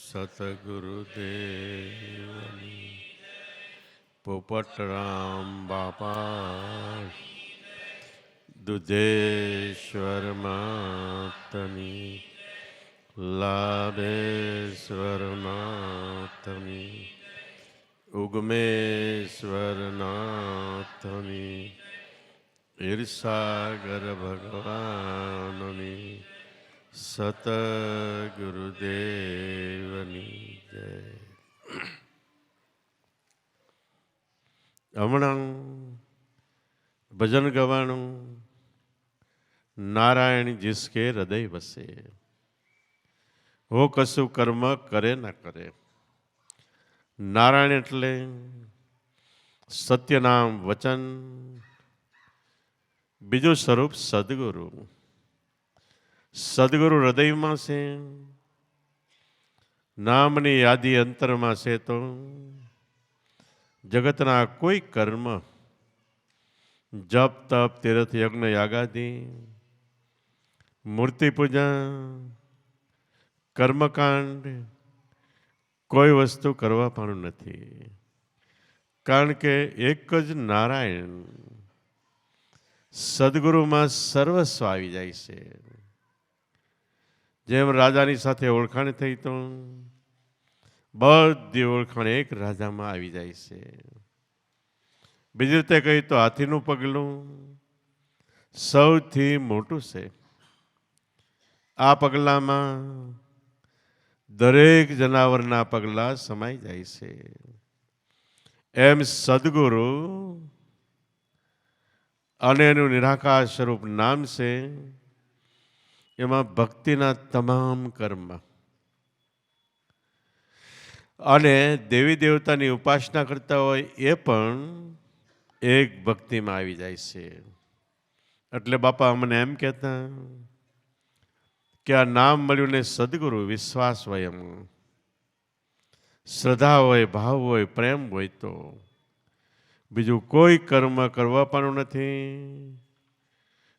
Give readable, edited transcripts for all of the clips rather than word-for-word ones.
સતગુરુદેવની પોપટરામ બાપા દુધેશ્વર માતની લાભેશ્વર નાથની ઉગમેશ્વર નાથની ઈર્ષાગર ભગવાનની સતગુરુદેવની જય. હમણાં ભજન ગવાણું નારાયણ જીસકે હૃદય વસે. હો કશું કર્મ કરે ના કરે. નારાયણ એટલે સત્યનામ વચન, બીજું સ્વરૂપ સદગુરુ. સદગુરુ હૃદયમાં છે, નામની યાદી અંતરમાં છે. તો જગતના કોઈ કર્મ, જપ તપ તીર્થ યજ્ઞ યાગાદી, મૂર્તિ પૂજા, કર્મકાંડ કોઈ વસ્તુ કરવા પણ નથી. કારણ કે એક જ નારાયણ સદગુરુમાં સર્વસ્વ આવી જાય છે. જેમ રાજાની સાથે ઓળખાણ થઈ તો બધી ઓળખાણ એક રાજામાં આવી જાય છે. બીજી રીતે કહી તો હાથીનું પગલું સૌથી મોટું છે. આ પગલામાં દરેક જનાવરના પગલા સમાઈ જાય છે. એમ સદગુરુ અને એનું નિરાકાર સ્વરૂપ નામ છે. એમાં ભક્તિના તમામ કર્મ અને દેવી દેવતાની ઉપાસના કરતા હોય એ પણ એક ભક્તિમાં આવી જાય છે. એટલે બાપા અમને એમ કહેતા કે આ નામ મળ્યું ને સદગુરુ વિશ્વાસ હોય, એમ શ્રદ્ધા હોય, ભાવ હોય, પ્રેમ હોય તો બીજું કોઈ કર્મ કરવા પણ નથી.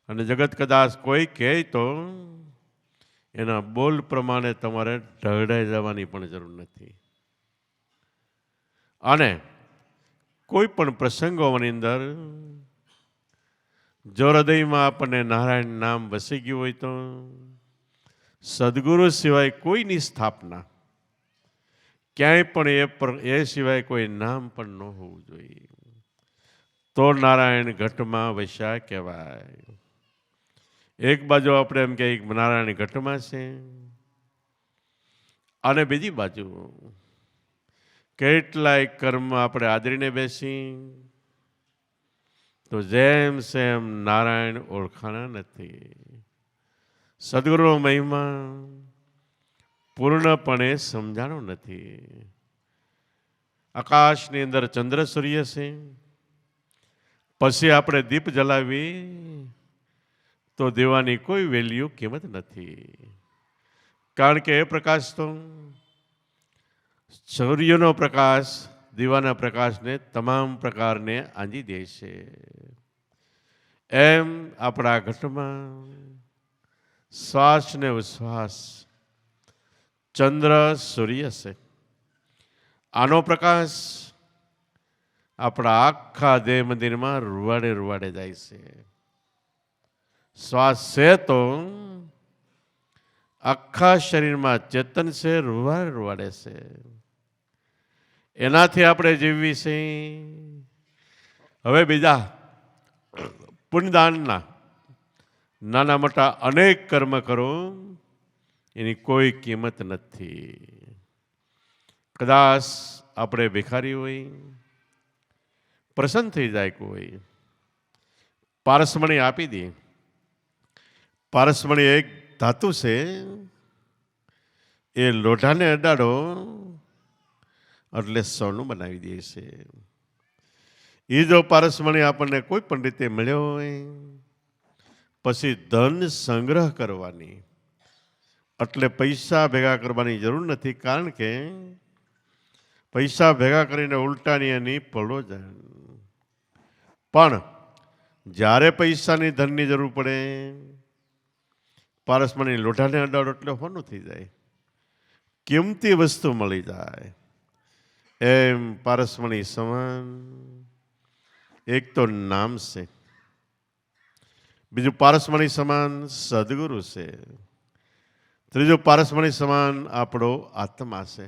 અને જગત કદાચ કોઈ કહે તો એના બોલ પ્રમાણે તમારે ઢળાઈ જવાની પણ જરૂર નથી. અને કોઈ પણ પ્રસંગોની અંદર જો હૃદયમાં આપણને નારાયણ નામ વસી ગયું હોય તો સદગુરુ સિવાય કોઈની સ્થાપના ક્યાંય પણ એ સિવાય કોઈ નામ પણ ન હોવું જોઈએ. તો નારાયણ ઘટમાં વસ્યા કહેવાય. એક બાજુ આપણે એમ કે નારાયણ ઘટમાં છે, અને બીજી બાજુ કેટલાય કર્મ આપણે આદરીને બેસી તો જેમ સેમ નારાયણ ઓળખાણા નથી. સદગુરુનો મહિમા પૂર્ણપણે સમજાણો નથી. આકાશની અંદર ચંદ્ર સૂર્ય છે, પછી આપણે દીપ જલાવી તો દેવાની કોઈ વેલ્યુ કિંમત નથી. કારણ કે એ પ્રકાશ તો સૂર્યનો પ્રકાશ દીવાના પ્રકાશને તમામ પ્રકારને આંજી દે છે. એમ આપણા ઘટમાં શ્વાસ ને ઉશ્વાસ ચંદ્ર સૂર્ય છે. આનો પ્રકાશ આપણા આખા દેહ મંદિરમાં રૂવાડે રૂવાડે જાય છે. શ્વાસ છે તો આખા શરીરમાં ચેતન છે, રૂવાડે રૂવાડે છે. એનાથી આપણે જીવવી છે. હવે બીજા પુણ્યદાનના નાના મોટા અનેક કર્મ કરો, એની કોઈ કિંમત નથી. કદાચ આપણે ભિખારી હોય, પ્રસન્ન થઈ જાય, કોઈ પારસમણી આપી દે. પારસમણી એક ધાતુ છે, એ લોઢાને અડાડો એટલે સોનું બનાવી દે છે. એ જો પારસમણી આપણને કોઈ પણ રીતે મળ્યો હોય, પછી ધન સંગ્રહ કરવાની, એટલે પૈસા ભેગા કરવાની જરૂર નથી. કારણ કે પૈસા ભેગા કરીને ઉલટાની એની પડો જાય. પણ જ્યારે પૈસાની ધનની જરૂર પડે, પારસમણી લોઢાને અડાડો એટલે હોનું થઈ જાય. કિંમતી વસ્તુ મળી જાય. એમ પારસમણી સમાન એક તો નામ છે, બીજું પારસમણી સમાન સદગુરુ છે, ત્રીજું પારસમણી સમાન આપણો આત્મા છે.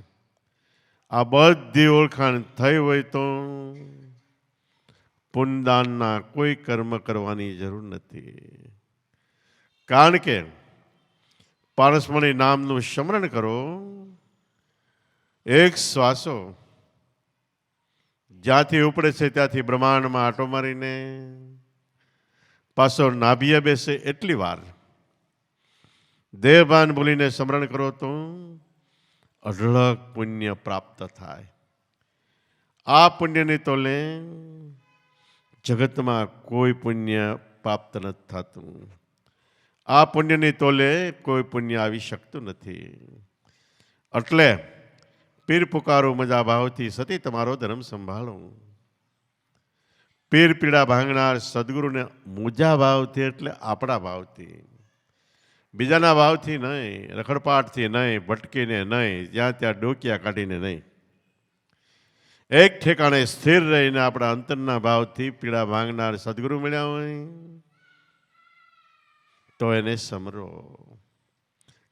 આ બધી ઓળખાણ થઈ હોય તો પુણ્યદાનના કોઈ કર્મ કરવાની જરૂર નથી. કારણ કે પારસમણી નામનું સ્મરણ કરો, એક શ્વાસો જ્યાંથી ઉપડે છે ત્યાંથી બ્રહ્માંડમાં આંટો મારીને પાછો નાભીએ બેસે એટલી વાર દેહભાન ભૂલીને સ્મરણ કરો તો અઢળક પુણ્ય પ્રાપ્ત થાય. આ પુણ્યની તોલે જગતમાં કોઈ પુણ્ય પ્રાપ્ત નથી થતું. આ પુણ્યની તોલે કોઈ પુણ્ય આવી શકતું નથી. એટલે પીર પુકારો મજા ભાવથી સતી તમારો ધર્મ સંભાળો. પીર પીડા ભાંગનાર સદગુરુને મુજા ભાવથી એટલે આપણા ભાવથી, બીજાના ભાવથી નહીં, રખડપાટથી નહીં, ભટકીને નહીં, જ્યાં ત્યાં ડોકિયા કાઢીને નહીં. એક ઠેકાણે સ્થિર રહીને આપણા અંતરના ભાવથી પીડા ભાંગનાર સદગુરુ મળ્યા હોય તો એને સમરો.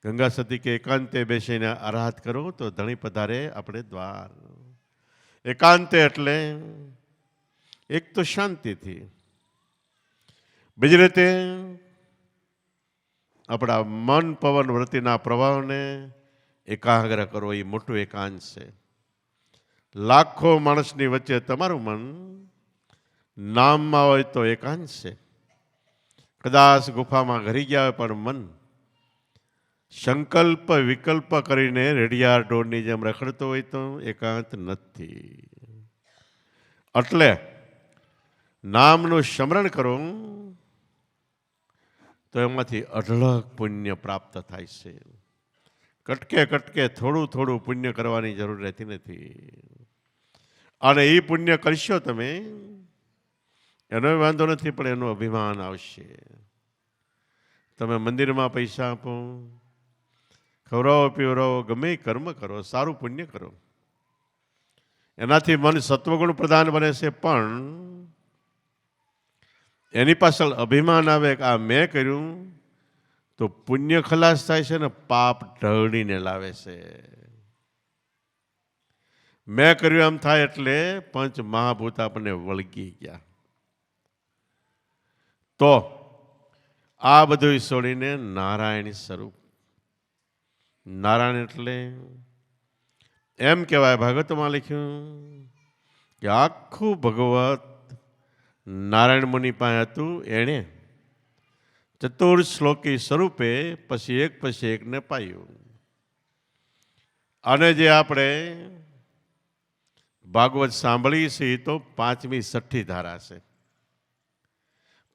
ગંગા સતી કે એકાંતે બેસીને આરાધ કરો તો ધણી પધારે આપણે દ્વાર. એકાંતે એટલે એક તો શાંતિથી, બીજી રીતે આપણા મન પવન વૃત્તિના પ્રભાવને એકાગ્ર કરો. એ મોટું એકાંત છે. લાખો માણસની વચ્ચે તમારું મન નામમાં હોય તો એકાંત છે. કદાચ ગુફામાં ઘરી ગયા હોય પણ મન સંકલ્પ વિકલ્પ કરીને રેડિયાર ઢોરની જેમ રખડતો હોય તો એકાંત નથી. એટલે નામનું સ્મરણ કરો તો એમાંથી અઢળક પુણ્ય પ્રાપ્ત થાય છે. કટકે કટકે થોડું થોડું પુણ્ય કરવાની જરૂર રહેતી નથી. અને એ પુણ્ય કરશો તમે એનો વાંધો નથી, પણ એનું અભિમાન આવશે. તમે મંદિરમાં પૈસા આપો, ખવડાવો પીવડાવો, ગમે કર્મ કરો, સારું પુણ્ય કરો, એનાથી મન સત્વગુણ પ્રધાન બને છે. પણ એની પાછળ અભિમાન આવે કે આ મેં કર્યું તો પુણ્ય ખલાસ થાય છે ને પાપ ઢળીને લાવે છે. મેં કર્યું એમ થાય એટલે પંચ મહાભૂત આપણને વળગી ગયા. તો આ બધું છોડીને નારાયણ સ્વરૂપ, નારાયણ એટલે એમ કહેવાય, ભાગવતમાં લખ્યું કે આખું ભગવત નારાયણ મુનિ પાસે હતું. એણે ચતુર્શ્લોકી સ્વરૂપે પછી એકને પાયું. અને જે આપણે ભાગવત સાંભળી છે એ તો 5મી 6ઠી ધારા છે.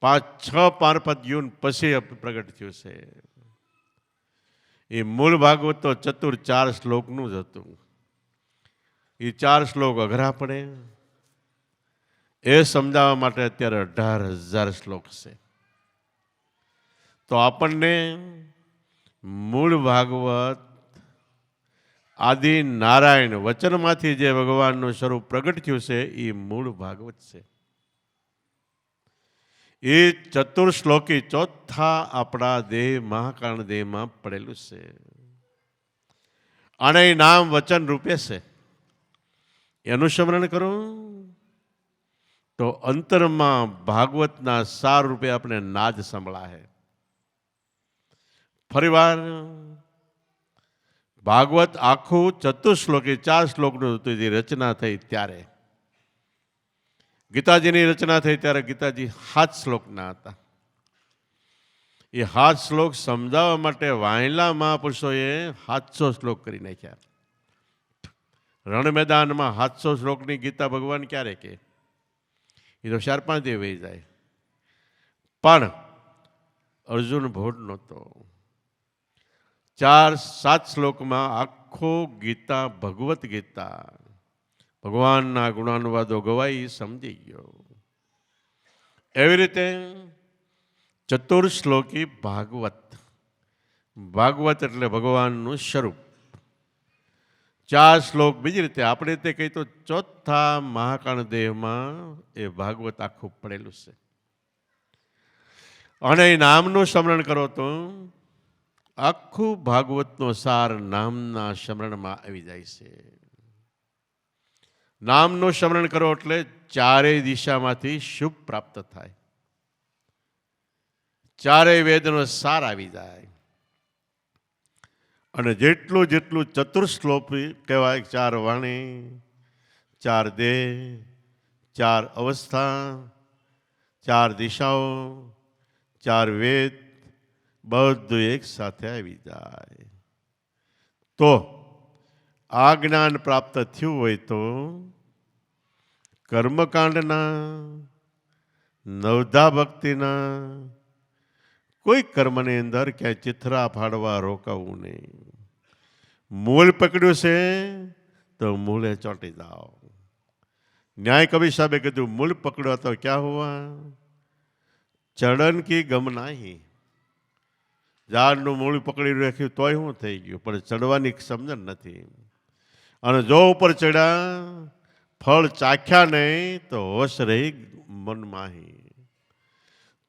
5-6 પારપદ્યુન પછી પ્રગટ થયું છે. એ મૂળ ભાગવત તો ચતુર 4 શ્લોકનું જ હતું. એ 4 શ્લોક અઘરા પડે એ સમજાવવા માટે અત્યારે 18,000 શ્લોક છે. તો આપણને મૂળ ભાગવત આદિ નારાયણ વચનમાંથી જે ભગવાનનું સ્વરૂપ પ્રગટ થયું છે એ મૂળ ભાગવત છે. એ ચતુર્શ્લોકી ચોથા આપણા દેહ મહાકારણ દેહમાં પડેલું છે. અને એ નામ વચન રૂપે છે. એનું સ્મરણ કરો તો અંતરમાં ભાગવતના સાર રૂપે આપણે નાદ સંભળાય. ફરીવાર ભાગવત આખું ચતુશ્લોકી 4 શ્લોકનું હતું. જે રચના થઈ ત્યારે ગીતાજીની રચના થઈ ત્યારે ગીતાજી 7 શ્લોકના હતા. એ 7 શ્લોક સમજાવવા માટે વાયલા મહાપુરુષોએ 700 શ્લોક કરી નાખ્યા. રણ મેદાનમાં 700 શ્લોકની ગીતા ભગવાન ક્યારે કે? એ તો 4-5 દિવસ વહી જાય. પણ અર્જુન ભોળ નહોતો. 4-7 શ્લોકમાં આખો ગીતા ભગવત ગીતા ભગવાનના ગુણાનુવાદો ગવાઈ સમજી ગયો. એવી રીતે ચતુર્શ્લોકી ભાગવત, ભાગવત એટલે ભગવાનનું સ્વરૂપ. 4 શ્લોક બીજી રીતે આપણે તે કહી તો ચોથા મહાકાણ દેહમાં એ ભાગવત આખું પડેલું છે. અને એ નામનું સ્મરણ કરો તો આખું ભાગવતનો સાર નામના સ્મરણમાં આવી જાય છે. નામનું સ્મરણ કરો એટલે ચારેય દિશામાંથી શુભ પ્રાપ્ત થાય, ચારેય વેદનો સાર આવી જાય. અને જેટલું જેટલું ચતુર્શ્લોક કહેવાય, 4 વાણી, 4 દેહ, 4 અવસ્થા, 4 દિશાઓ, 4 વેદ, બધું એક સાથે આવી જાય. તો આ જ્ઞાન પ્રાપ્ત થયું હોય તો કર્મકાંડના, નવધા ભક્તિના કોઈ કર્મની અંદર ક્યાંય ચિથરા ફાડવા રોકાવું નહીં. મૂળ પકડ્યું છે તો મૂળે ચોંટી જાઓ. ન્યાય કવિ સાહેબે કીધું મૂળ પકડ્યો તો ક્યાં હુઆ, ચડન કી ગમ નહીં. ઝાડનું મૂળ પકડી રાખ્યું તોય શું થઈ ગયું, પણ ચડવાની સમજણ નથી. અને જો ઉપર ચડ્યા, ફળ ચાખ્યા નહીં તો હોશ રહી મનમાં.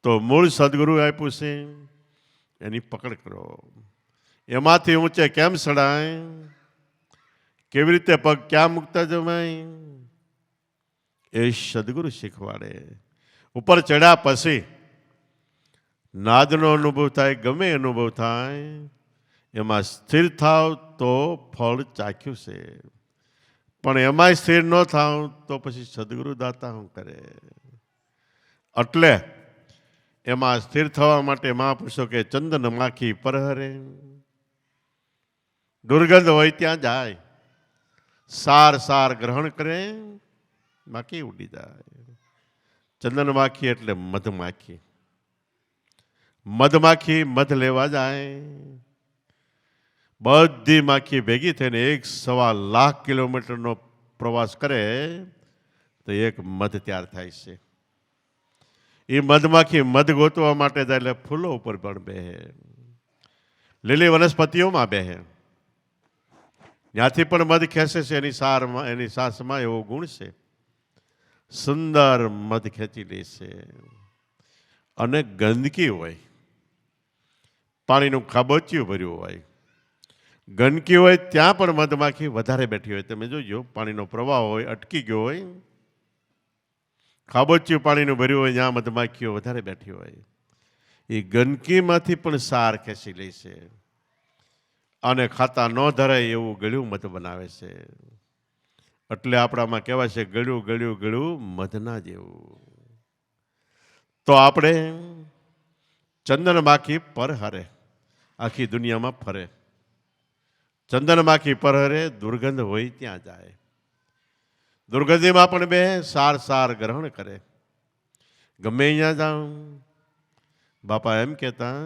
તો મૂળ સદગુરુ આપ્યું છે એની પકડ કરો. એમાંથી ઊંચે કેમ ચડાય, કેવી રીતે પગ ક્યાં મૂકતા જમાય, એ સદગુરુ શીખવાડે. ઉપર ચડ્યા પછી નાદનો અનુભવ થાય, ગમે અનુભવ થાય, એમાં સ્થિર થાવ તો ફળ ચાખ્યું છે. પણ એમાંય સ્થિર ન થાવ તો પછી સદગુરુ દાતા શું કરે. એટલે એમાં સ્થિર થવા માટે મહાપુરુષો કે ચંદન માખી પરહરે, દુર્ગંધ હોય ત્યાં જાય, સાર સાર ગ્રહણ કરે, માખી ઉડી જાય. ચંદન માખી એટલે મધમાખી. મધમાખી મધ લેવા જાય, બધી માખી ભેગી થઈને 1.25 લાખ કિલોમીટરનો પ્રવાસ કરે તો એક મધ તૈયાર થાય છે. એ મધમાખી મધ ગોતવા માટે જાય એટલે ફૂલો ઉપર પણ બેહે, લીલી વનસ્પતિઓમાં બેહે, ત્યાંથી પણ મધ ખેંચે છે. એની સાસમાં એવો ગુણ છે, સુંદર મધ ખેંચી લે છે. અને ગંદકી હોય, પાણીનું ખાબોચિયું ભર્યું હોય, ગંદકી હોય ત્યાં પણ મધમાખી વધારે બેઠી હોય. તમે જોજો, પાણીનો પ્રવાહ હોય, અટકી ગયો હોય, ખાબોચિયું પાણીનું ભર્યું હોય, ત્યાં મધમાખીઓ વધારે બેઠી હોય. એ ગંદકીમાંથી પણ સાર ખેંચી લે છે અને ખાતા ન ધરાય એવું ગળ્યું મધ બનાવે છે. એટલે આપણામાં કહેવાય છે ગળ્યું ગળ્યું ગળ્યું મધના જેવું. તો આપણે ચંદન માખી પર હરે, આખી દુનિયામાં ફરે. ચંદન માખી પર હરે, દુર્ગંધ હોય ત્યાં જાય. દુર્ગંધીમાં પણ બે સાર સાર ગ્રહણ કરે. ગમે અહીંયા જાઉં, બાપા એમ કહેતા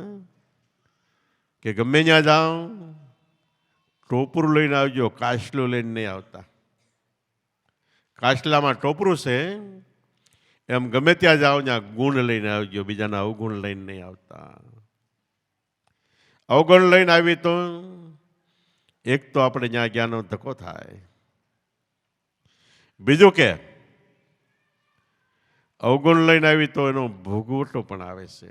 કે ગમે ત્યાં જાઉં ટોપરું લઈને આવજો, કાચલું લઈને નહીં આવતા. કાચલામાં ટોપરું છે, એમ ગમે ત્યાં જાઓ ત્યાં ગુણ લઈને આવજો, બીજાના અવગુણ લઈને નહીં આવતા. અવગુણ લઈને આવી તો એક તો આપણે ત્યાં જ્ઞાનનો ધક્કો થાય, બીજું કે અવગુણ લઈને આવી તો એનો ભોગવટો પણ આવે છે.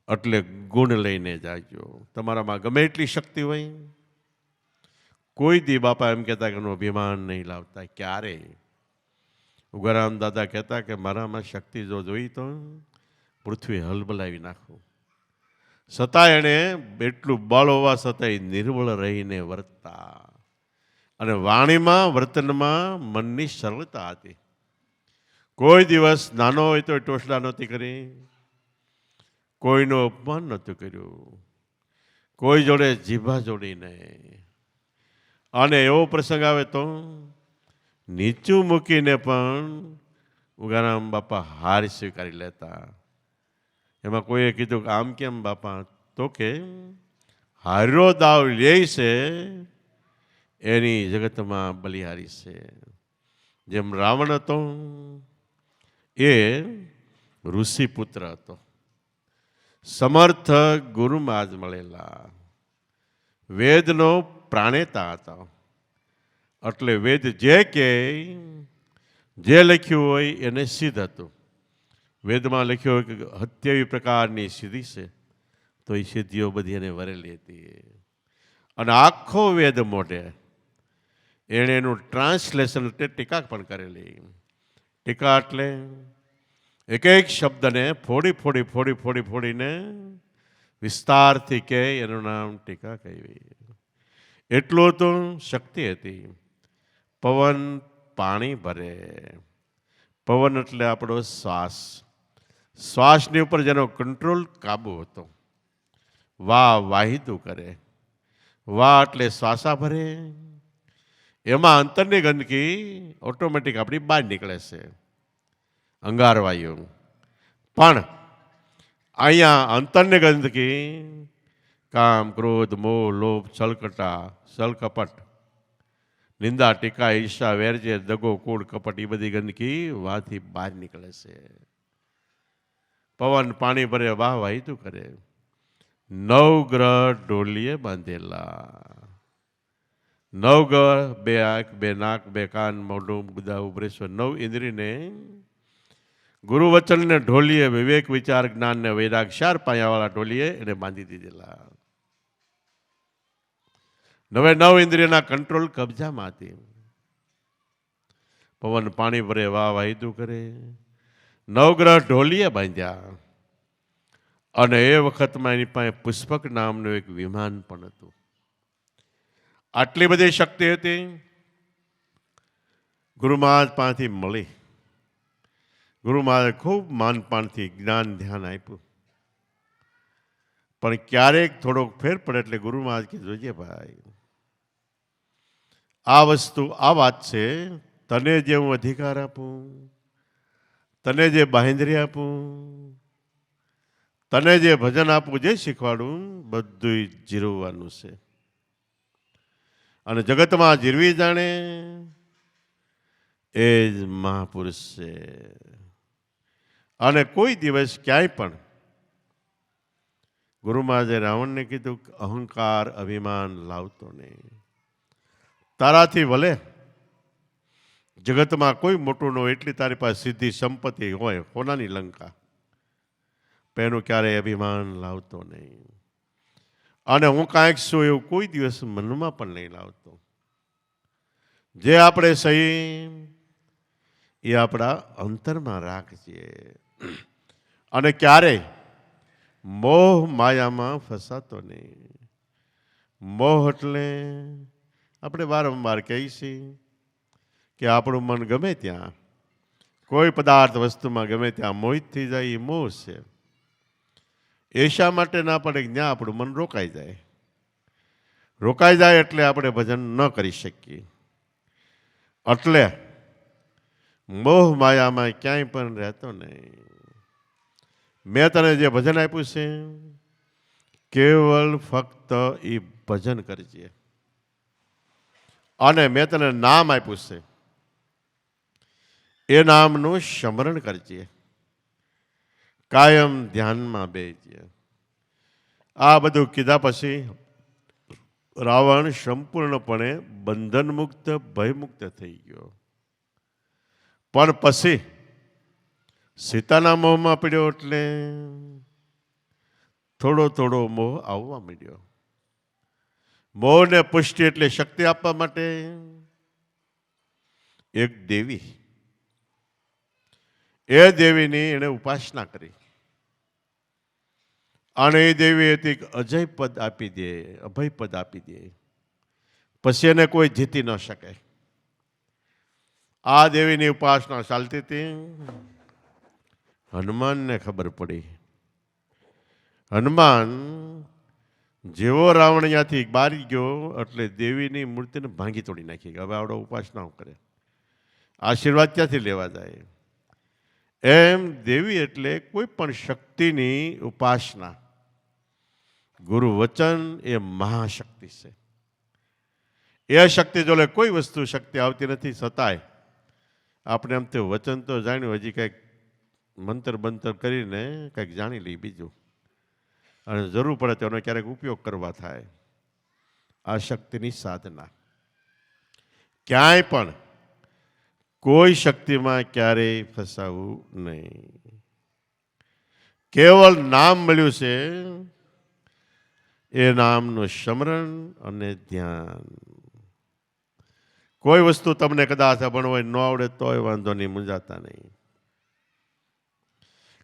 એટલે ગુણ લઈને જાજો. તમારામાં ગમે એટલી શક્તિ હોય, કોઈ દી બાપા એમ કહેતા કે એનું અભિમાન નહીં લાવતા ક્યારે. ઉગારામ દાદા કહેતા કે મારામાં શક્તિ જો જોઈ તો પૃથ્વી હલબલાવી નાખું. છતાં એણે એટલું બળ હોવા છતાંય નિર્બળ રહીને વર્તતા. અને વાણીમાં વર્તનમાં મનની સરળતા હતી. કોઈ દિવસ નાનો હોય તો ટોસલા નહોતી કરી, કોઈનું અપમાન નહોતું કર્યું, કોઈ જોડે જીભા જોડી નહીં. અને એવો પ્રસંગ આવે તો નીચું મૂકીને પણ ઉગારામ બાપા હાર સ્વીકારી લેતા. એમાં કોઈએ કીધું કે આમ કેમ બાપા? તો કે હાર્યો દાવ લે છે એની જગતમાં બલિહારી છે. જેમ રાવણ હતો એ ઋષિપુત્ર હતો, સમર્થ ગુરુમાં જ મળેલા, વેદનો પ્રાણેતા હતા. એટલે વેદ જે કે જે લખ્યું હોય એને સિદ્ધ હતું. વેદમાં લખ્યું હોય કે 27 પ્રકારની સિદ્ધિ છે, તો એ સિદ્ધિઓ બધી એને વરેલી હતી. અને આખો વેદ મોઢે એણે એનું ટ્રાન્સલેશન એટલે ટીકા પણ કરેલી. ટીકા એટલે એક એક શબ્દને ફોડીને વિસ્તારથી કહે, એનું નામ ટીકા કહેવી. એટલું તો શક્તિ હતી. પવન પાણી ભરે. પવન એટલે આપણો શ્વાસ. શ્વાસની ઉપર જેનો કંટ્રોલ કાબુ હતો. વાહિતું કરે. એટલે શ્વાસા ભરે. એમાં અંતરની ગંદકી ઓટોમેટિક આપણી બહાર નીકળે છે, અંગારવાયુ. પણ અહીંયા અંતરની ગંદકી કામ, ક્રોધ, મોહ, લોભ, છલકપટ, નિંદા, ટીકા, ઈર્ષા, વેરજે, દગો, કૂડ, કપટ, એ બધી ગંદકી વાથી બહાર નીકળે છે. પવન પાણી ભરે, વાહિતું કરે. 9 ગ્રહ ડોલીએ બાંધેલા. 9 ગ્રહ, 2 આંખ, 2 નાક, 2 કાન, મોઢું, ગુદા, ઉભરેશ્વર, 9 ઇન્દ્રિયને ગુરુ વચનને ઢોલીએ, વિવેક, વિચાર, જ્ઞાન ને વૈરાગ 4 પાયાવાળા ઢોલીએ એને બાંધી દીધેલા. 9 ઇન્દ્રિયના કંટ્રોલ કબજામાં હતી. પવન પાણી ભરે, વાહિતું કરે. 9 ગ્રહ ઢોલીએ બાંધ્યા. અને એ વખતમાં એની પાસે પુષ્પક નામનું એક વિમાન પણ હતું. આટલી બધી શક્તિ હતી. ગુરુ મહારાજ પાસેથી મળી. ગુરુ મહારાજે ખૂબ માનપાનથી જ્ઞાન ધ્યાન આપ્યું. પણ ક્યારેક થોડોક ફેર પડે એટલે ગુરુ મહારાજ કે જોજે ભાઈ, આ વસ્તુ આ વાત છે, તને જે હું અધિકાર આપું, તને જે બાંહેધરી આપું, તને જે ભજન આપું, જે શીખવાડું, બધું જીરવવાનું છે. અને જગતમાં જીરવી જાણે એ જ મહાપુરુષ છે. અને કોઈ દિવસ ક્યાંય પણ ગુરુ મહારાજે રાવણને કીધું અહંકાર અભિમાન લાવતો નહીં. તારાથી ભલે જગતમાં કોઈ મોટું ન હોય, એટલી તારી પાસે સિદ્ધિ સંપત્તિ હોય, કોનાની લંકા, એનું ક્યારેય અભિમાન લાવતો નહીં. અને હું કાંઈક છું એવું કોઈ દિવસ મનમાં પણ નહીં લાવતો. જે આપણે સહી એ આપણા અંતરમાં રાખજે. અને ક્યારેય મોહ માયામાં ફસાતો નહીં. મોહ એટલે આપણે વારંવાર કહીએ છીએ કે આપણું મન ગમે ત્યાં કોઈ પદાર્થ વસ્તુમાં ગમે ત્યાં મોહિત થઈ જાય, એ મોહ છે. એ શા માટે ના પડે? જ્યાં આપણું મન રોકાઈ જાય. રોકાઈ જાય એટલે આપણે ભજન ન કરી શકીએ. એટલે મોહ માયામાં ક્યાંય પણ રહેતો નહીં. મેં તને જે ભજન આપ્યું છે, કેવલ ફક્ત એ ભજન કરજે. અને મેં તને નામ આપ્યું છે, એ નામનું સ્મરણ કરજે. કાયમ ધ્યાનમાં બેસજે. આ બધું કીધા પછી રાવણ સંપૂર્ણપણે બંધન મુક્ત, ભયમુક્ત થઈ ગયો. પણ પછી સીતાના મોહમાં પડ્યો એટલે થોડો મોહ આવવા માંડ્યો. મોહને પુષ્ટિ એટલે શક્તિ આપવા માટે એક દેવી, એ દેવીની એણે ઉપાસના કરી. અને એ દેવી હતી અજય પદ આપી દે, અભય પદ આપી દે, પછી એને કોઈ જીતી ન શકે. આ દેવીની ઉપાસના ચાલતી હતી. હનુમાનને ખબર પડી. હનુમાન જેવો રાવણ અહીંયાથી બારી ગયો એટલે દેવીની મૂર્તિને ભાંગી તોડી નાખી. હવે આવડો ઉપાસના કરે, આશીર્વાદ ક્યાંથી લેવા જાય? એમ દેવી એટલે કોઈ પણ શક્તિની ઉપાસના. ગુરુ વચન એ મહાશક્તિ છે. એ શક્તિ જોડે કોઈ વસ્તુ શક્તિ આવતી નથી. છતાંય આપણે એમ તે વચન તો જાણ્યું, હજી કંઈક મંતર બંતર કરીને કંઈક જાણી લઈ બીજું, અને જરૂર પડે તો એનો ક્યારેક ઉપયોગ કરવા થાય. આ શક્તિની સાધના. ક્યાંય પણ કોઈ શક્તિમાં ક્યારેય ફસાવું નહીં. કેવળ નામ મળ્યું છે, એ નામનું સ્મરણ અને ધ્યાન. કોઈ વસ્તુ તમને કદાચ ભણવા ન આવડે તોય વાંધો નહીં, મૂંઝાતા નહીં.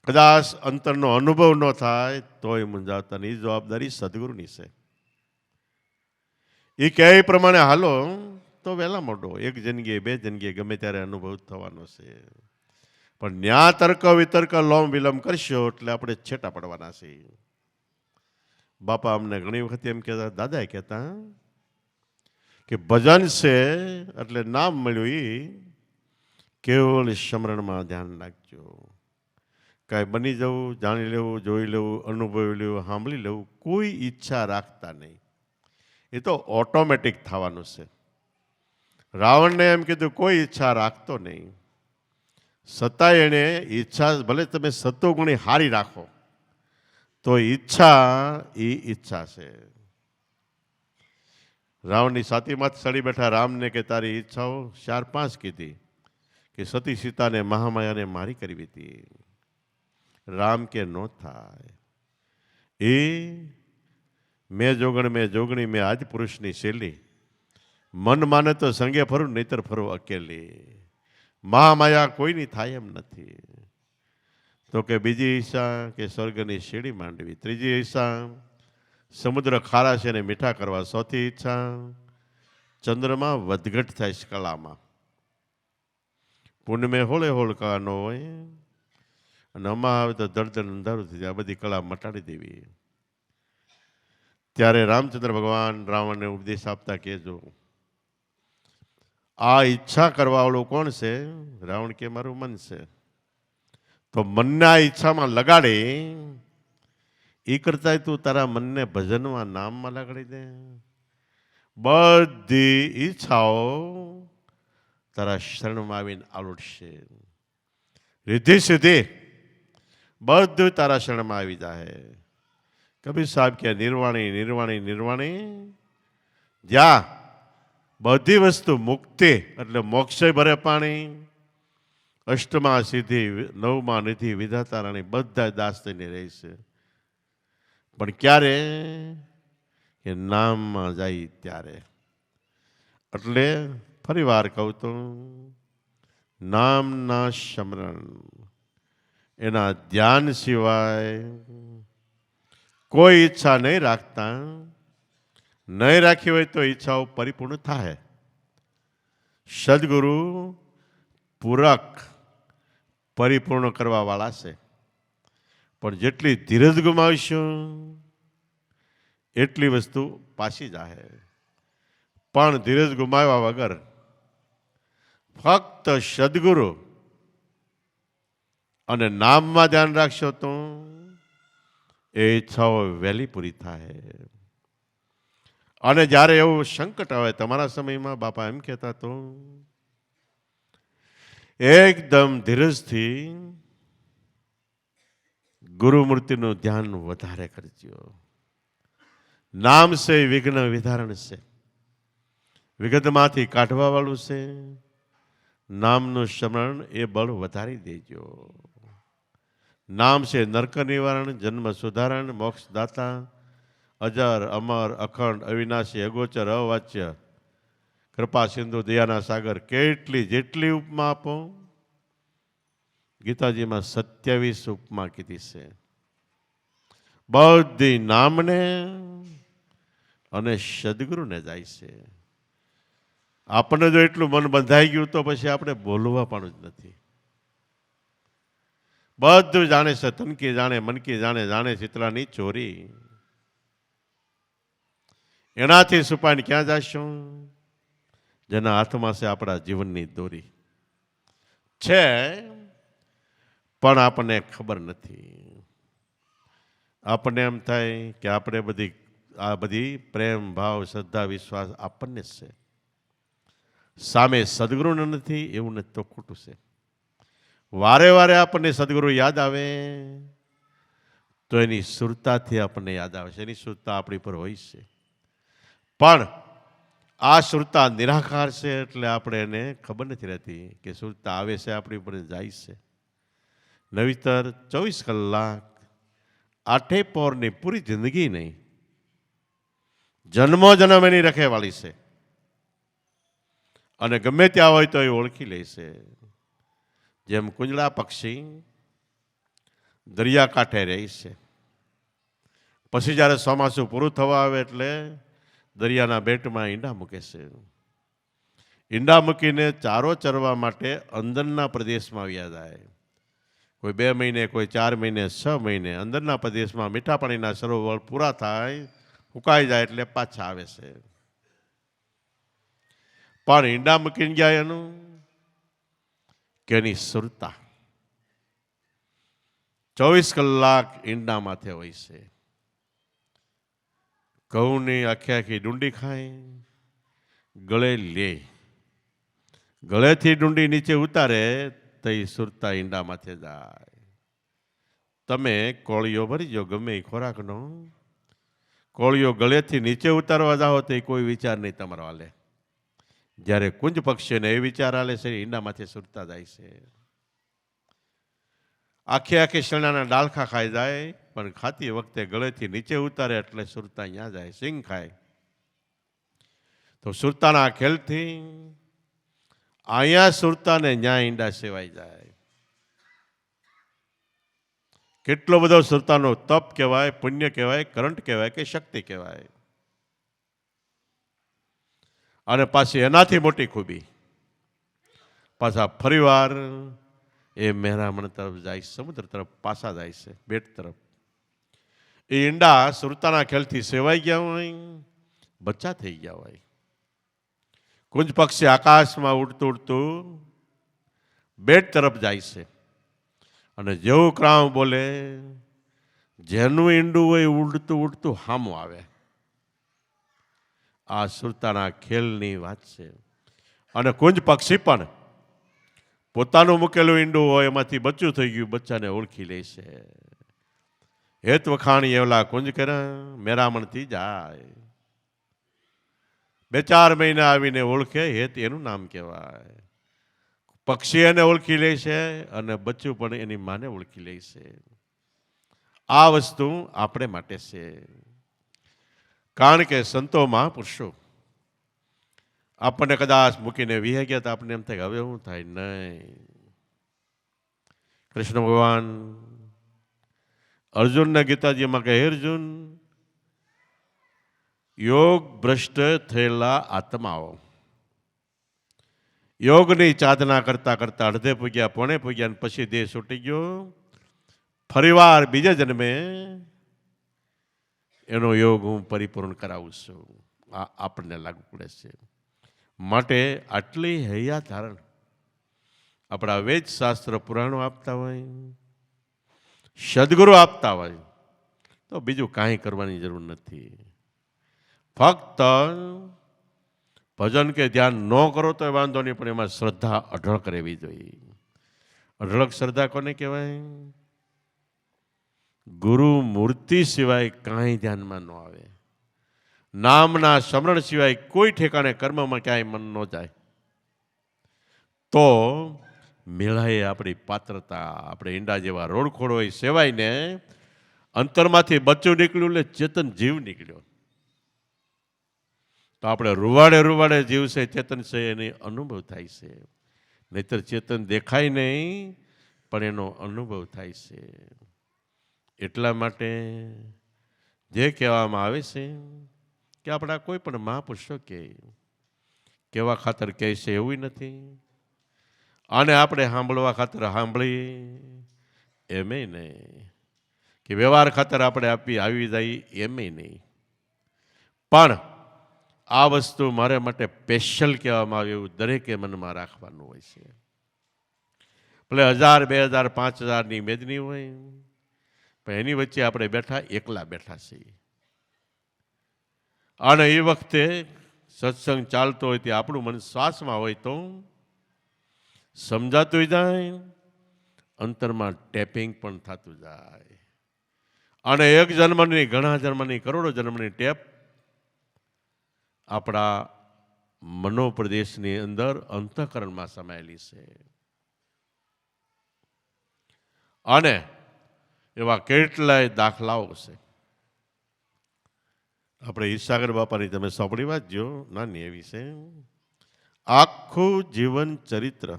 કદાચ અંતરનો અનુભવ ન થાય તોય મૂંઝાતા નહીં. જવાબદારી સદગુરુની છે. એ કહે પ્રમાણે હાલો તો વહેલા મોટો એક જિંદગી બે જિંદગી ગમે ત્યારે અનુભવ થવાનો છે. પણ ન્યા તર્ક વિતર્ક લોમ વિલંબ કરશો એટલે આપણે છેટા પડવાના છે. બાપા અમને ઘણી વખત એમ કહેતા, દાદા કહેતા કે ભજન છે એટલે નામ મળ્યું એ કેવળ સ્મરણમાં ધ્યાન રાખજો. કાંઈ બની જવું, જાણી લેવું, જોઈ લેવું, અનુભવી લેવું, સાંભળી લેવું, કોઈ ઈચ્છા રાખતા નહીં. એ તો ઓટોમેટિક થવાનું છે. રાવણને એમ કીધું કોઈ ઈચ્છા રાખતો નહીં. છતાંય એણે ઈચ્છા, ભલે તમે સત્વગુણી હારી રાખો તો ઈચ્છા એ ઈચ્છા છે. રાવણની છાતીમાં ચડી બેઠા રામને કે તારી ઈચ્છાઓ 4-5 કીધી કે સતી સીતાને મહામાયાને મારી કરવી હતી. રામ કે નો થાય. એ મેં જોગણી મેં આજ પુરુષની શૈલી. મન માને તો સંગે ફરું, નહીતર ફરું અકેલી. મહામાયા કોઈની થાય એમ નથી. તો કે બીજી ઈચ્છા કે સ્વર્ગની શેડી માંડવી. ત્રીજી ઈચ્છા સમુદ્ર ખારા છે ને મીઠા કરવા. ચોથી ઈચ્છા ચંદ્રમાં વધઘટ થાય કલામાં. પૂનમે હોળે હોળ કળા ન હોય અને અમા આવે તો દર્દન અંધારું થઈ જાય. આ બધી કળા મટાડી દેવી. ત્યારે રામચંદ્ર ભગવાન રાવણને ઉપદેશ આપતા કહેજો, આ ઈચ્છા કરવા વાળું કોણ છે? રાવણ કે મારું મન છે. તો મનને આ ઈચ્છામાં લગાડે એ કરતા તું તારા મનને ભજનમાં નામમાં લગાડી દે. બધી ઈચ્છાઓ તારા શરણમાં આવીને આલુટશે. રિદ્ધિ સિદ્ધિ બધું તારા શરણમાં આવી જાય. કબીર સાહેબ કે નિર્વાણી નિર્વાણી નિર્વાણી. જ્યાં બધી વસ્તુ મુક્તિ એટલે મોક્ષે ભરે પાણી, અષ્ટમાં સિદ્ધિ, નવમાં નિધિ, વિધાતા રાણી બધા દાસ થઈને રહેશે. પણ ક્યારે? કે નામમાં જાય ત્યારે. એટલે ફરી વાર કહું તો નામના સ્મરણ, એના ધ્યાન સિવાય કોઈ ઈચ્છા નહીં રાખતા. નહીં રાખી હોય તો ઈચ્છાઓ પરિપૂર્ણ થાય. સદગુરુ પૂરક પરિપૂર્ણ કરવા વાળા છે. પણ જેટલી ધીરજ ગુમાવીશું એટલી વસ્તુ પાછી જાય. પણ ધીરજ ગુમાવ્યા વગર ફક્ત સદગુરુ અને નામમાં ધ્યાન રાખશો તો એ ઈચ્છાઓ વહેલી પૂરી થાય. અને જ્યારે એવું સંકટ આવે, તમારા સમયમાં બાપા એમ કહેતા તો એકદમ ધીરજથી ગુરુમૂર્તિનું ધ્યાન વધારે કરજો. નામ છે વિઘ્ન વિધારણ છે. વિગતમાંથી કાઢવા વાળું છે. નામનું સ્મરણ એ બળ વધારી દેજો. નામ છે નરક નિવારણ, જન્મ સુધારણ, મોક્ષ દાતા, અજર અમર અખંડ અવિનાશી અગોચર અવાચ્ય, કૃપા સિંધુ દયાના સાગર. કેટલી જેટલી ઉપમા આપો. ગીતાજીમાં 27 ઉપમા કીધી છે. બધી નામને અને સદગુરુને જાય છે. આપણને જો એટલું મન બંધાઈ ગયું તો પછી આપણે બોલવા પણ જ નથી. બધું જાણે છે. તનકી જાણે, મનકી જાણે, જાણે ચિત્રાની ચોરી. એનાથી છુપાઈને ક્યાં જશું? જેના હાથમાં છે આપણા જીવનની દોરી છે, પણ આપણને ખબર નથી. આપણને એમ થાય કે આપણે આ બધી પ્રેમ ભાવ શ્રદ્ધા વિશ્વાસ આપણને જ છે, સામે સદગુરુને નથી. એવું નથી તો ખોટું છે. વારે વારે આપણને સદગુરુ યાદ આવે તો એની સુરતાથી આપણને યાદ આવે છે. એની સુરતા આપણી પર હોય છે. પણ આ સુરતા નિરાકાર છે એટલે આપણે એને ખબર નથી રહેતી કે સુરતા આવે છે આપણી ઉપર જાય છે. નવીતર 24 કલાક આઠે પોરની પૂરી જિંદગી નહીં, જન્મો જન્મ એની રખેવાળી છે અને ગમે ત્યાં હોય તો એ ઓળખી લે છે. જેમ કુંજળા પક્ષી દરિયાકાંઠે રહે છે, પછી જ્યારે ચોમાસું પૂરું થવા આવે એટલે દરિયાના બેટમાં ઈંડા મૂકે છે. ઈંડા મૂકીને ચારો ચરવા માટે અંદરના પ્રદેશમાં આવ્યા જાય. કોઈ 2 મહિને, કોઈ 4 મહિને, 6 મહિને અંદરના પ્રદેશમાં મીઠા પાણીના સરોવર પૂરા થાય, ફૂંકાઈ જાય એટલે પાછા આવે છે. પણ ઈંડા મૂકીને ગયા એનું કે એની સુરતા 24 કલાક ઈંડા માથે હોય છે. ઘઉંની આખી આખી ડુંડી ખાય, ગળે લે, ગળેથી ડુંડી નીચે ઉતારે તો એ સુરતા ઈંડા માથે જાય. તમે કોળીઓ ભરી જો ગમે એ ખોરાકનો, કોળીઓ ગળેથી નીચે ઉતારવા જાઓ તો કોઈ વિચાર નહીં તમારો હાલે. જ્યારે કુંજ પક્ષીને એ વિચાર હાલે છે, ઈંડા માથે સુરતા જાય છે. આખી આખી શેણાના ડાળખા ખાઈ જાય, પણ ખાતી વખતે ગળેથી નીચે ઉતારે એટલે સુરતા અહીંયા જાય, સિંગ ખાય. તો સુરતાના ખેલથી અહીંયા સુરતાને ન્યા ઈંડા સેવાઈ જાય. કેટલો બધો સુરતાનો તપ કહેવાય, પુણ્ય કહેવાય, કરંટ કહેવાય કે શક્તિ કહેવાય. અને પાછી એનાથી મોટી ખૂબી, પાછા ફરીવાર એ મહેરામણ તરફ જાય, સમુદ્ર તરફ પાછા જાય છે, બેટ તરફ. એ ઈંડા સુરતાના ખેલથી સેવાઈ ગયા હોય, બચ્ચા થઈ ગયા હોય. કુંજ પક્ષી આકાશમાં ઉડતું ઉડતું બેટ તરફ જાય છે અને જેવું ક્રાવ બોલે, જેનું ઈંડું હોય ઉડતું ઉડતું હામું આવે. આ સુરતાના ખેલની વાત છે. અને કુંજ પક્ષી પણ પોતાનું મૂકેલું ઈંડું હોય એમાંથી બચ્ચું થઈ ગયું, બચ્ચાને ઓળખી લે છે. હેત વખાણી એવલા કુંજ કરે, મેરામણથી જાય. 2-4 મહિના આવીને ઓળખે, હેત એનું નામ કહેવાય. પક્ષી એને ઓળખી લે છે અને બચ્ચું પણ એની માને ઓળખી લે છે. આ વસ્તુ આપણે માટે છે. કારણ કે સંતો મહાપુરુષો આપણને કદાચ મૂકીને વિહે ગયા તો આપણને એમ થાય કે હવે શું થાય? નહીં. કૃષ્ણ ભગવાન અર્જુનને ગીતાજીમાં કહે, અર્જુન, યોગ ભ્રષ્ટ થયેલા આત્માઓ યોગની સાધના કરતા કરતા અડધે પૂગ્યા, પોણે પૂગ્યા અને પછી દેહ છૂટી ગયો, ફરીવાર બીજે જન્મે એનો યોગ હું પરિપૂર્ણ કરાવું છું. આ આપણને લાગુ પડે છે. માટે આટલી હૈયા ધારણ આપણા વેદ શાસ્ત્ર પુરાણો આપતા હોય, સદગુરુ આપતા હોય, તો બીજું કાંઈ કરવાની જરૂર નથી. ફક્ત ભજન કે ધ્યાન ન કરો તો વાંધો નહીં, પણ એમાં શ્રદ્ધા અઢળક રહેવી જોઈએ. અઢળક શ્રદ્ધા કોને કહેવાય? ગુરુ મૂર્તિ સિવાય કાંઈ ધ્યાનમાં ન આવે. નામના સ્મરણ સિવાય કોઈ ઠેકાણે કર્મમાં ક્યાંય મન ન જાય. તો મેળાએ આપણી પાત્રતા, આપણે ઈંડા જેવા રોડખોડ હોય સેવાઈને અંતરમાંથી બચ્ચું નીકળ્યું એટલે ચેતન જીવ નીકળ્યો. તો આપણે રૂવાડે રૂવાડે જીવ છે, ચેતન છે, એનો અનુભવ થાય છે. નહીતર ચેતન દેખાય નહીં, પણ એનો અનુભવ થાય છે. એટલા માટે જે કહેવામાં આવે છે કે આપણા કોઈ પણ મહાપુરુષો કેવા ખાતર કહે છે એવું નથી, અને આપણે સાંભળવા ખાતર સાંભળી એમે નહીં, કે વ્યવહાર ખાતર આપણે આવી જાય એમે નહીં. પણ આ વસ્તુ મારે માટે સ્પેશિયલ કહેવામાં આવે એવું દરેકે મનમાં રાખવાનું હોય છે. ભલે 1000, 2000, 5000ની મેદની હોય, પણ એની વચ્ચે આપણે એકલા બેઠા છીએ. અને એ વખતે સત્સંગ ચાલતો હોય તે આપણું મન શ્વાસમાં હોય તો સમજાતું જાય, અંતરમાં ટેપિંગ પણ થતું જાય. અને એક જન્મની, ઘણા જન્મની, કરોડો જન્મની ટેપ આપણા મનોપ્રદેશની અંદર અંતઃકરણમાં સમાયેલી છે. અને એવા કેટલાય દાખલાઓ છે. આપણે ઈર્ષાગર બાપાની તમે સોંપડી વાંચજો, નાની એવી છે. આખું જીવન ચરિત્ર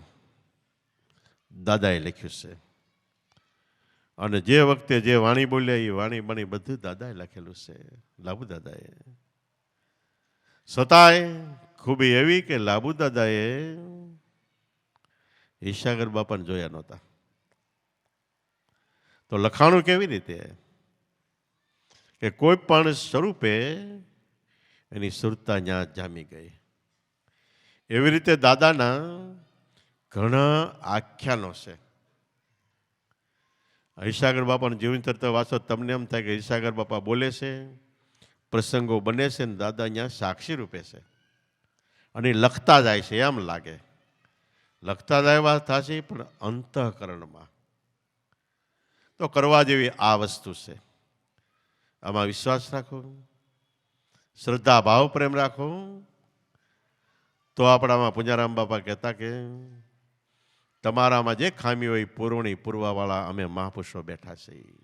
દાદાએ લખ્યું છે. અને જે વખતે જે વાણી બોલ્યા એ વાણી બની બધું દાદાએ લખેલું છે, લાભુ દાદાએ. છતાંય ખૂબી એવી કે લાભુ દાદાએ ઈર્ષાગર બાપાને જોયા નહોતા. તો લખાણું કેવી રીતે કે કોઈ પણ સ્વરૂપે એની સુરતા ત્યાં જામી ગઈ. એવી રીતે દાદાના ઘણા આખ્યાનો છે. ઈર્ષાગર બાપાનું જીવન ચરિત્ર વાંચો તમને એમ થાય કે ઈર્ષાગર બાપા બોલે છે, પ્રસંગો બને છે ને દાદા અહીંયા સાક્ષી રૂપે છે અને લખતા જાય છે એમ લાગે. લખતા જાય વાત થશે પણ અંતઃકરણમાં તો કરવા જેવી આ વસ્તુ છે. આમાં વિશ્વાસ રાખો, શ્રદ્ધા ભાવ પ્રેમ રાખો, તો આપણામાં પૂંજારામ બાપા કહેતા કે તમારામાં જે ખામી હોય પૂરવણી પૂરવાવાળા અમે મહાપુરુષો બેઠા છીએ.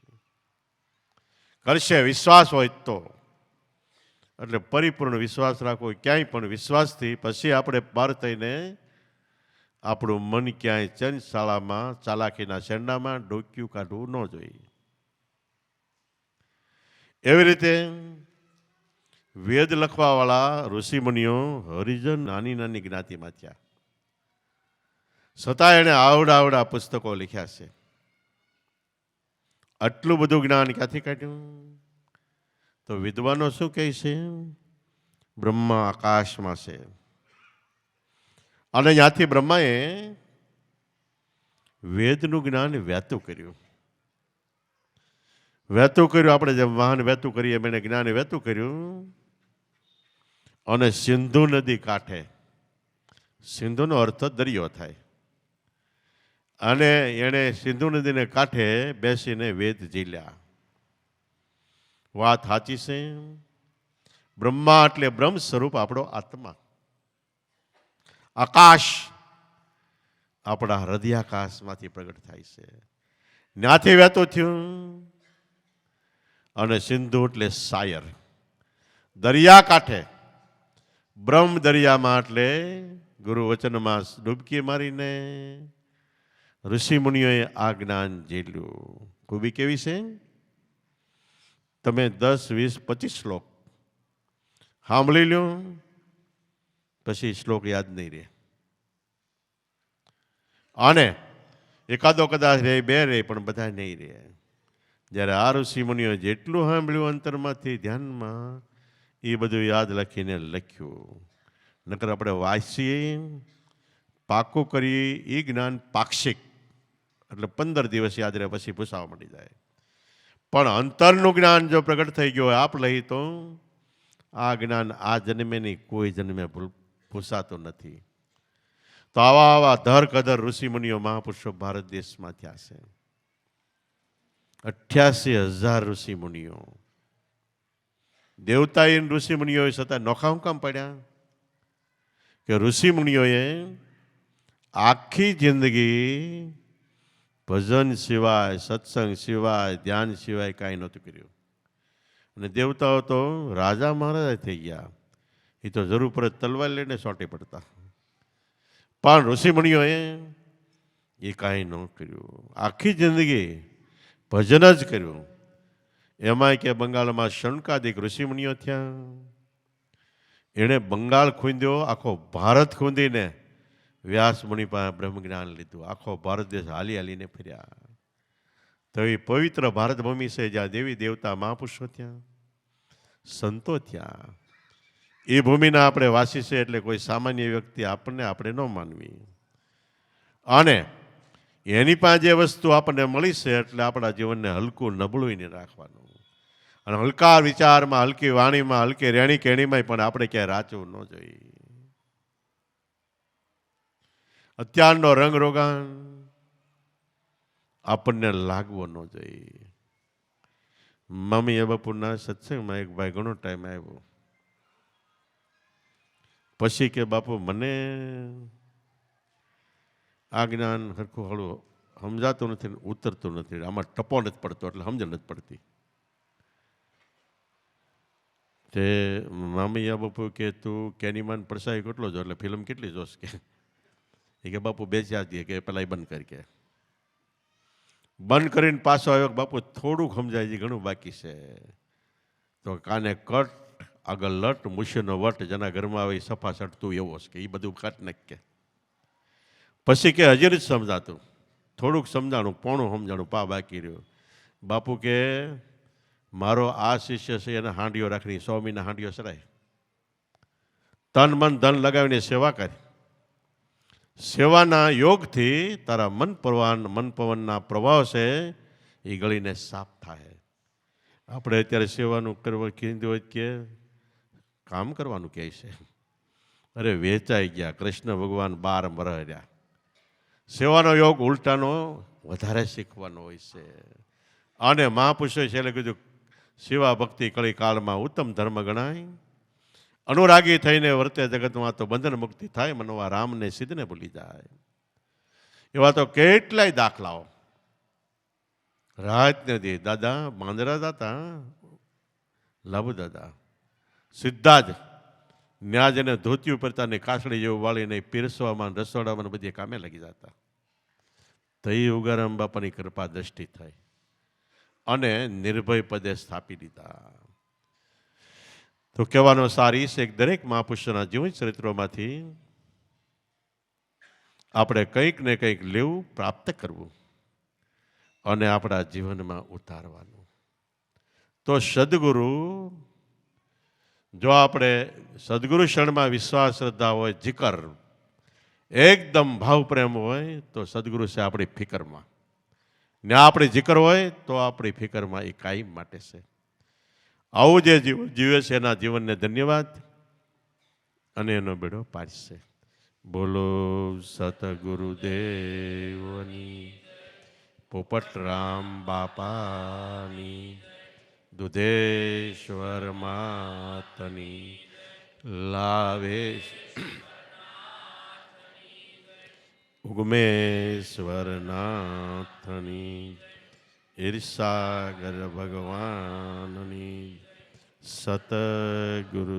કરશે વિશ્વાસ હોય તો. એટલે પરિપૂર્ણ વિશ્વાસ રાખો. ક્યાંય પણ વિશ્વાસથી પછી આપણે પાર થઈને આપણું મન ક્યાંય ચંચશાળામાં ચાલાકીના શેરડામાં ડોક્યું કાઢવું ન જોઈએ. એવી રીતે વેદ લખવાવાળા ઋષિમુનિઓ હરિજન નાની નાની જ્ઞાતિમાં થયા, છતાં એણે આવડા પુસ્તકો લખ્યા છે. આટલું બધું જ્ઞાન ક્યાંથી કાઢ્યું? તો વિદ્વાનો શું કહે છે? બ્રહ્મા આકાશમાં છે અને ત્યાંથી બ્રહ્માએ વેદનું જ્ઞાન વહેતું કર્યું. આપણે જેમ વાહન વહેતું કરીએ એમ એને જ્ઞાન વહેતું કર્યું. અને સિંધુ નદી કાંઠે, સિંધુનો અર્થ દરિયો થાય, અને એણે સિંધુ નદીને કાંઠે બેસીને વેદ ઝીલ્યા. વાત સાચી છે. બ્રહ્મા એટલે બ્રહ્મ સ્વરૂપ આપણો આત્મા. આકાશ આપણા હૃદયાકાશમાંથી પ્રગટ થાય છે, ત્યાંથી વહેતું થયું. અને સિંધુ એટલે શાયર, દરિયા કાંઠે બ્રહ્મ દરિયામાં, એટલે ગુરુ વચનમાં ડૂબકી મારીને ઋષિ મુનિઓએ આ જ્ઞાન ઝીલ્યું. ખૂબી કેવી છે? તમે 10, 20, 25 શ્લોક સાંભળી લો, પછી શ્લોક યાદ નહીં રહે. અને એકાદો કદાચ રહે, બે રહે, પણ બધા નહીં રહે. જ્યારે આ ઋષિ મુનિઓ જેટલું સાંભળ્યું અંતરમાંથી ધ્યાનમાં, એ બધું યાદ લખીને લખ્યું. નકર આપણે વાંચીએ, પાકું કરીએ, એ જ્ઞાન પાક્ષિક, એટલે 15 દિવસ યાદ રહે, પછી ભૂસાવા મળી જાય. પણ અંતરનું જ્ઞાન જો પ્રગટ થઈ ગયું હોય આપ લઈ, તો આ જ્ઞાન આ જન્મે નહીં, કોઈ જન્મે ભૂસાતું નથી. તો આવા ધર કધર ઋષિમુનિઓ મહાપુરુષો ભારત દેશમાં થયા છે. 88,000 ઋષિમુનિઓ. દેવતાયન ઋષિમુનિઓએ છતાં નોખા હું કામ પડ્યા? કે ઋષિમુનિઓએ આખી જિંદગી ભજન સિવાય, સત્સંગ સિવાય, ધ્યાન સિવાય કાંઈ નહોતું કર્યું. અને દેવતાઓ તો રાજા મહારાજા થઈ ગયા, એ તો જરૂર પડે તલવાર લઈને સોંટી પડતા. પણ ઋષિમુનિઓએ એ કાંઈ ન કર્યું. આખી જિંદગી ભજન જ કર્યું. એમાંય કે બંગાળમાં શણકાદિક ઋષિમુનિઓ થયા. એણે બંગાળ ખૂંદ્યો, આખો ભારત ખૂંદીને વ્યાસ મુનિ પાસે બ્રહ્મ જ્ઞાન લીધું. આખો ભારત દેશ હાલીને ફર્યા. તો એ પવિત્ર ભારત ભૂમિ છે જ્યાં દેવી દેવતા મહાપુરુષો થયા, સંતો થયા. એ ભૂમિના આપણે વાસી છે, એટલે કોઈ સામાન્ય વ્યક્તિ આપણે ન માનવી. અને એની પાસે જે વસ્તુ આપણને મળી છે, એટલે આપણા જીવનને હલકું નબળું નહીં રાખવાનું. અને હલકા વિચારમાં, હલકી વાણીમાં, હલકી રેણી કેણીમાં પણ આપણે ક્યાંય રાચવું ન જોઈએ. અત્યારનો રંગ રોગાન આપણને લાગવો ન જોઈએ. મમ્મી બપોરના સત્સંગમાં એક ભાઈ ઘણો ટાઈમ આવ્યો, પછી કે બાપુ મને આ જ્ઞાન સરખું હળવું સમજાતું નથી, ઉતરતું નથી, આમાં ટપો નથી પડતો, એટલે સમજણ નથી પડતી. તે મામૈયા બાપુ કે તું કેનીમાન પડસાઈ કેટલો જો, એટલે ફિલ્મ કેટલી જોશ કે બાપુ બેસ્યા દે કે પેલા બંધ કરી કે બંધ કરીને પાછો આવ્યો. બાપુ થોડુંક સમજાય છે, ઘણું બાકી છે. તો કાને કટ આગળ લટ મુશીનો વટ, જેના ઘરમાં આવે સફા સટતું એવો છે કે એ બધું કાટ નાખ કે. પછી કે હજી જ સમજાતું, થોડુંક સમજાણું, પોણું સમજાણું, પા બાકી રહ્યું. બાપુ કે મારો આ શિષ્ય છે એને હાંડીઓ રાખણી, 100 મહિના હાંડીઓ સરાય, તન મન ધન લગાવીને સેવા કરી. સેવાના યોગથી તારા મન પવનના પ્રભાવ છે એ ગળીને સાફ થાય. આપણે અત્યારે સેવાનું કરવા કીધું હોય કે કામ કરવાનું કહે છે. અરે વેચાઈ ગયા, કૃષ્ણ ભગવાન 12 વર્ષ રહ્યા. સેવાનો યોગ ઉલટાનો વધારે શીખવાનો હોય છે. અને મહાપુરુષોએ છેલ્લે કીધું સેવા ભક્તિ કળી કાળમાં ઉત્તમ ધર્મ ગણાય. અનુરાગી થઈને વર્તે જગતમાં તો બંધન મુક્તિ થાય, મનવા રામને સિદ્ધને ભૂલી જાય. એવા તો કેટલાય દાખલાઓ. રાતને દી દાદા માંદરા દાતા, લાભુ દાદા સીધા જ ન્યાજ અને ધોતી ઉપરતા ને કાસડી જેવું વાળીને પીરસવામાં, રસોડામાં બધી કામે લાગી જતા. તઈ ઉગારામ બાપાની કૃપા દ્રષ્ટિ થઈ અને નિર્ભય પદે સ્થાપી દીધા. તો કહેવાનો સાર એ છે કે દરેક મહાપુરુષોના જીવન ચરિત્રોમાંથી આપણે કંઈક ને કંઈક લેવું, પ્રાપ્ત કરવું અને આપણા જીવનમાં ઉતારવાનું. તો સદગુરુ, જો આપણે સદગુરુ શરણમાં વિશ્વાસ શ્રદ્ધા હોય, જીકર એકદમ ભાવ પ્રેમ હોય તો સદગુરુ છે આપણી ફિકરમાં, ને આપણી જીકર હોય તો આપણી ફિકરમાં એ કાયમ માટે છે. આવું જે જીવન જીવે છે એના જીવનને ધન્યવાદ અને એનો બેડો પાડશે. બોલો સતગુરુદેવની, પોપટરામ બાપાની, દુધેશ્વર માતની, લાવેશ ઉગમેશ્વર નાથની, ઈર્ષાગર ભગવાનની, સતગુરુદેવની.